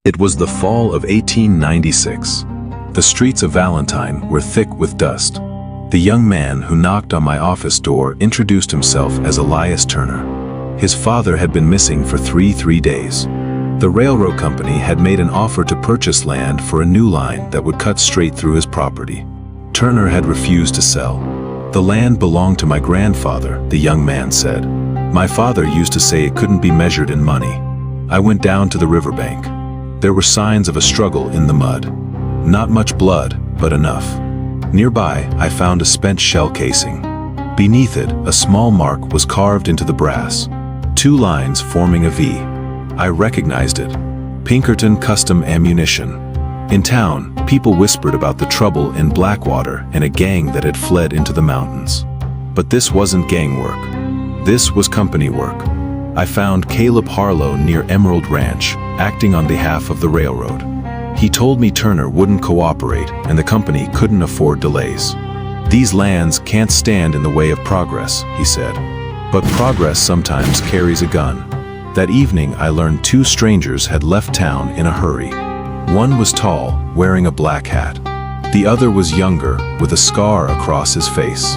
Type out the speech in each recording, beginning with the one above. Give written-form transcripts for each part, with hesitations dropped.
It was the fall of 1896. The streets of Valentine were thick with dust. The young man who knocked on my office door introduced himself as Elias Turner. His father had been missing for three days. The railroad company had made an offer to purchase land for a new line that would cut straight through his property. Turner had refused to sell. The land belonged to my grandfather, the young man said. My father used to say it couldn't be measured in money. I went down to the riverbank. There were signs of a struggle in the mud. Not much blood, but enough. Nearby, I found a spent shell casing. Beneath it, a small mark was carved into the brass. 2 lines forming a V. I recognized it. Pinkerton Custom Ammunition. In town, people whispered about the trouble in Blackwater and a gang that had fled into the mountains. But this wasn't gang work. This was company work. I found Caleb Harlow near Emerald Ranch, acting on behalf of the railroad. He told me Turner wouldn't cooperate and the company couldn't afford delays. These lands can't stand in the way of progress, he said. But progress sometimes carries a gun. That evening I learned 2 strangers had left town in a hurry. One was tall, wearing a black hat. The other was younger, with a scar across his face.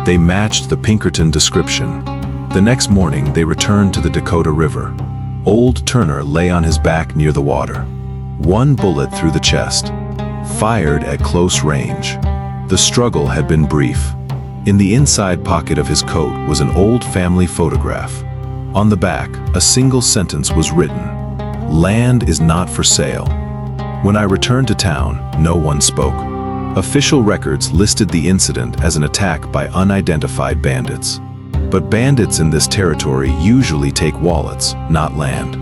They matched the Pinkerton description. The next morning they returned to the Dakota River. Old Turner lay on his back near the water. 1 bullet through the chest, fired at close range. The struggle had been brief. In the inside pocket of his coat was an old family photograph. On the back, a single sentence was written: "Land is not for sale." When I returned to town, no one spoke. Official records listed the incident as an attack by unidentified bandits. But bandits in this territory usually take wallets, not land.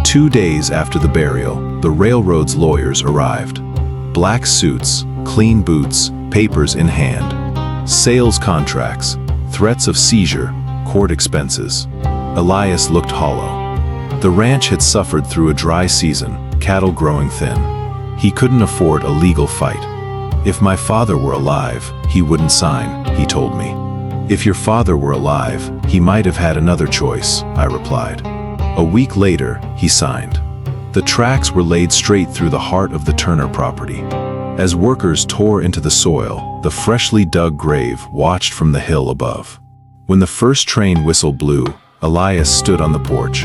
2 days after the burial, the railroad's lawyers arrived. Black suits, clean boots, papers in hand. Sales contracts, threats of seizure, court expenses. Elias looked hollow. The ranch had suffered through a dry season, cattle growing thin. He couldn't afford a legal fight. If my father were alive, he wouldn't sign, he told me. If your father were alive, he might have had another choice, I replied. A week later, he signed. The tracks were laid straight through the heart of the Turner property. As workers tore into the soil, the freshly dug grave watched from the hill above. When the first train whistle blew, Elias stood on the porch.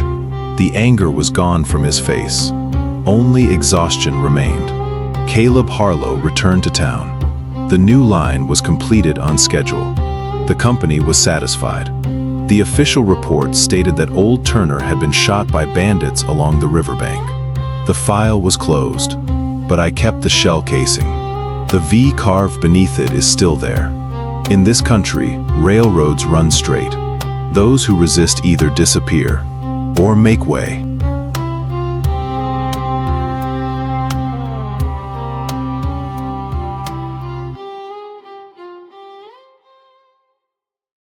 The anger was gone from his face. Only exhaustion remained. Caleb Harlow returned to town. The new line was completed on schedule. The company was satisfied. The official report stated that old Turner had been shot by bandits along the riverbank. The file was closed, but I kept the shell casing. The V carved beneath it is still there. In this country, railroads run straight. Those who resist either disappear or make way.